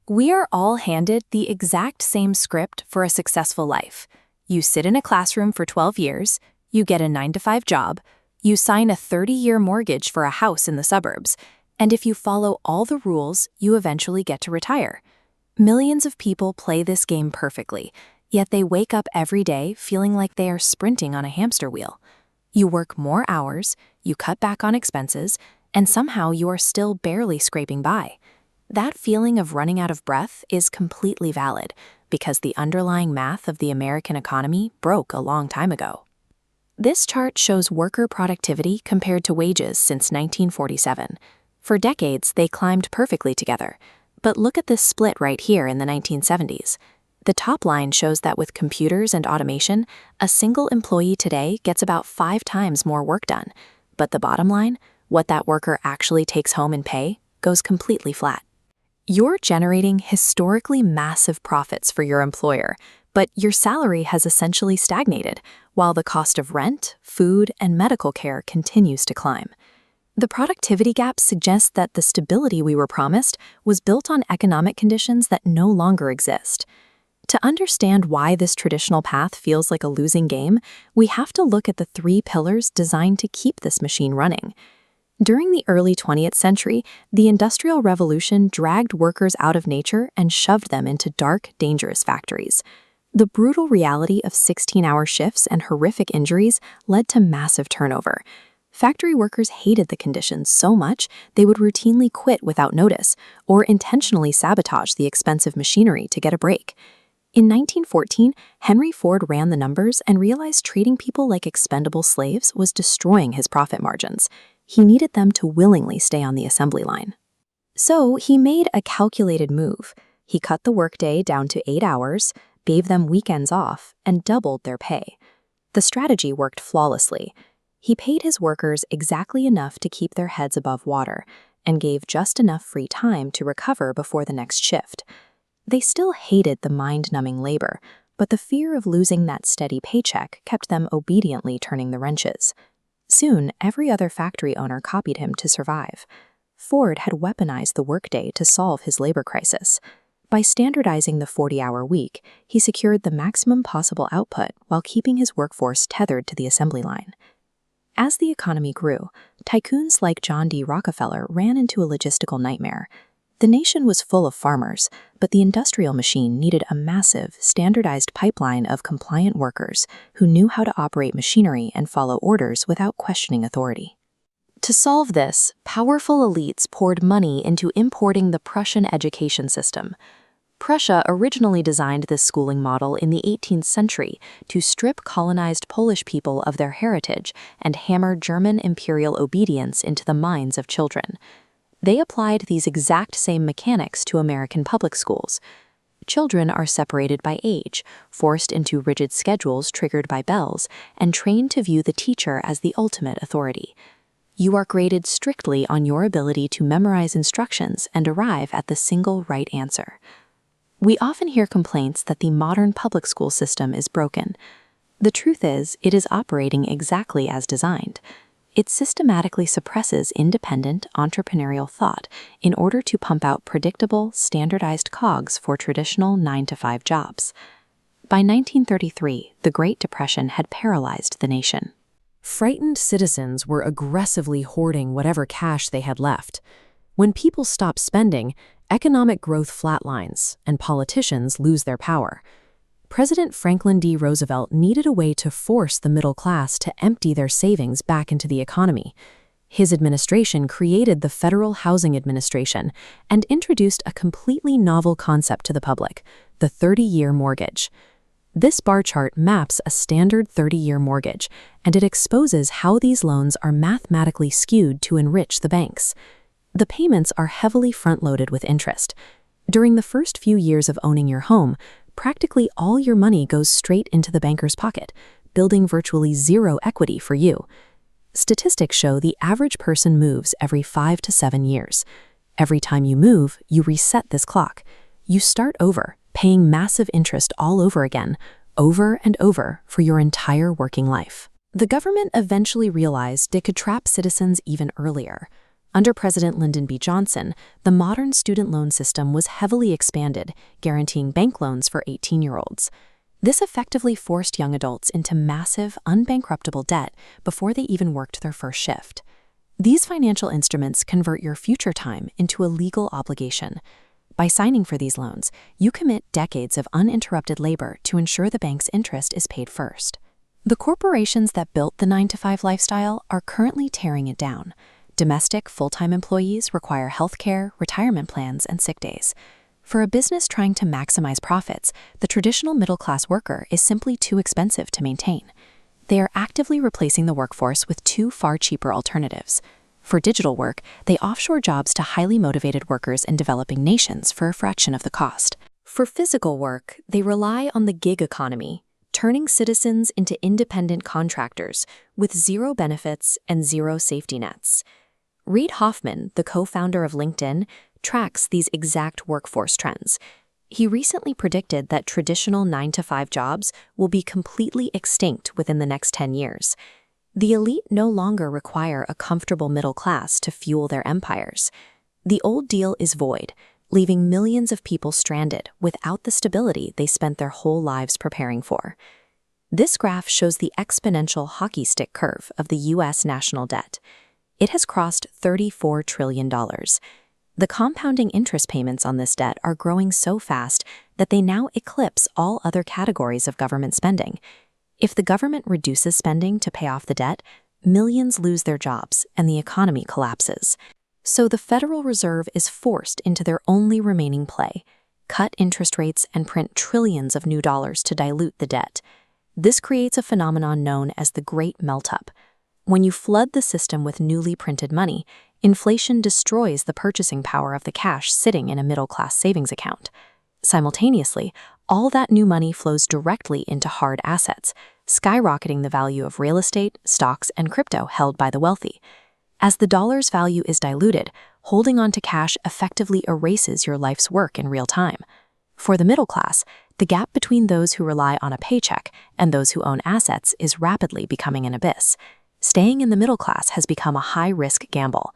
We are all handed the exact same script for a successful life. You sit in a classroom for 12 years, you get a 9-to-5 job, you sign a 30-year mortgage for a house in the suburbs, and if you follow all the rules, you eventually get to retire. Millions of people play this game perfectly, yet they wake up every day feeling like they are sprinting on a hamster wheel. You work more hours, you cut back on expenses, and somehow you are still barely scraping by. That feeling of running out of breath is completely valid because the underlying math of the American economy broke a long time ago. This chart shows worker productivity compared to wages since 1947. For decades, they climbed perfectly together. But look at this split right here in the 1970s. The top line shows that with computers and automation, a single employee today gets about 5 times more work done. But the bottom line, what that worker actually takes home in pay, goes completely flat. You're generating historically massive profits for your employer, but your salary has essentially stagnated, while the cost of rent, food, and medical care continues to climb. The productivity gap suggests that the stability we were promised was built on economic conditions that no longer exist. To understand why this traditional path feels like a losing game, we have to look at the 3 pillars designed to keep this machine running. During the early 20th century, the Industrial Revolution dragged workers out of nature and shoved them into dark, dangerous factories. The brutal reality of 16-hour shifts and horrific injuries led to massive turnover. Factory workers hated the conditions so much they would routinely quit without notice or intentionally sabotage the expensive machinery to get a break. In 1914, Henry Ford ran the numbers and realized treating people like expendable slaves was destroying his profit margins. He needed them to willingly stay on the assembly line. So he made a calculated move. He cut the workday down to 8 hours, gave them weekends off, and doubled their pay. The strategy worked flawlessly. He paid his workers exactly enough to keep their heads above water and gave just enough free time to recover before the next shift. They still hated the mind-numbing labor, but the fear of losing that steady paycheck kept them obediently turning the wrenches. Soon, every other factory owner copied him to survive. Ford had weaponized the workday to solve his labor crisis. By standardizing the 40-hour week, he secured the maximum possible output while keeping his workforce tethered to the assembly line. As the economy grew, tycoons like John D. Rockefeller ran into a logistical nightmare. The nation was full of farmers, but the industrial machine needed a massive, standardized pipeline of compliant workers who knew how to operate machinery and follow orders without questioning authority. To solve this, powerful elites poured money into importing the Prussian education system. Prussia originally designed this schooling model in the 18th century to strip colonized Polish people of their heritage and hammer German imperial obedience into the minds of children. They applied these exact same mechanics to American public schools. Children are separated by age, forced into rigid schedules triggered by bells, and trained to view the teacher as the ultimate authority. You are graded strictly on your ability to memorize instructions and arrive at the single right answer. We often hear complaints that the modern public school system is broken. The truth is, it is operating exactly as designed. It systematically suppresses independent, entrepreneurial thought in order to pump out predictable, standardized cogs for traditional 9-to-5 jobs. By 1933, the Great Depression had paralyzed the nation. Frightened citizens were aggressively hoarding whatever cash they had left. When people stop spending, economic growth flatlines, and politicians lose their power. President Franklin D. Roosevelt needed a way to force the middle class to empty their savings back into the economy. His administration created the Federal Housing Administration and introduced a completely novel concept to the public, the 30-year mortgage. This bar chart maps a standard 30-year mortgage, and it exposes how these loans are mathematically skewed to enrich the banks. The payments are heavily front-loaded with interest. During the first few years of owning your home, practically all your money goes straight into the banker's pocket, building virtually zero equity for you. Statistics show the average person moves every 5 to 7 years. Every time you move, you reset this clock. You start over, paying massive interest all over again, over and over for your entire working life. The government eventually realized it could trap citizens even earlier. Under President Lyndon B. Johnson, the modern student loan system was heavily expanded, guaranteeing bank loans for 18-year-olds. This effectively forced young adults into massive, unbankruptable debt before they even worked their first shift. These financial instruments convert your future time into a legal obligation. By signing for these loans, you commit decades of uninterrupted labor to ensure the bank's interest is paid first. The corporations that built the 9-to-5 lifestyle are currently tearing it down. Domestic, full-time employees require health care, retirement plans, and sick days. For a business trying to maximize profits, the traditional middle-class worker is simply too expensive to maintain. They are actively replacing the workforce with two far cheaper alternatives. For digital work, they offshore jobs to highly motivated workers in developing nations for a fraction of the cost. For physical work, they rely on the gig economy, turning citizens into independent contractors with zero benefits and zero safety nets. Reid Hoffman, the co-founder of LinkedIn, tracks these exact workforce trends. He recently predicted that traditional 9-to-5 jobs will be completely extinct within the next 10 years. The elite no longer require a comfortable middle class to fuel their empires. The old deal is void, leaving millions of people stranded without the stability they spent their whole lives preparing for. This graph shows the exponential hockey stick curve of the U.S. national debt. It has crossed $34 trillion. The compounding interest payments on this debt are growing so fast that they now eclipse all other categories of government spending. If the government reduces spending to pay off the debt, millions lose their jobs and the economy collapses. So the Federal Reserve is forced into their only remaining play: cut interest rates and print trillions of new dollars to dilute the debt. This creates a phenomenon known as the Great Melt-Up. When you flood the system with newly printed money, inflation destroys the purchasing power of the cash sitting in a middle-class savings account. Simultaneously, all that new money flows directly into hard assets, skyrocketing the value of real estate, stocks, and crypto held by the wealthy. As the dollar's value is diluted, holding on to cash effectively erases your life's work in real time. For the middle class, the gap between those who rely on a paycheck and those who own assets is rapidly becoming an abyss. Staying in the middle class has become a high-risk gamble.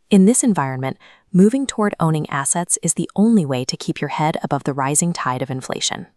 In this environment, moving toward owning assets is the only way to keep your head above the rising tide of inflation.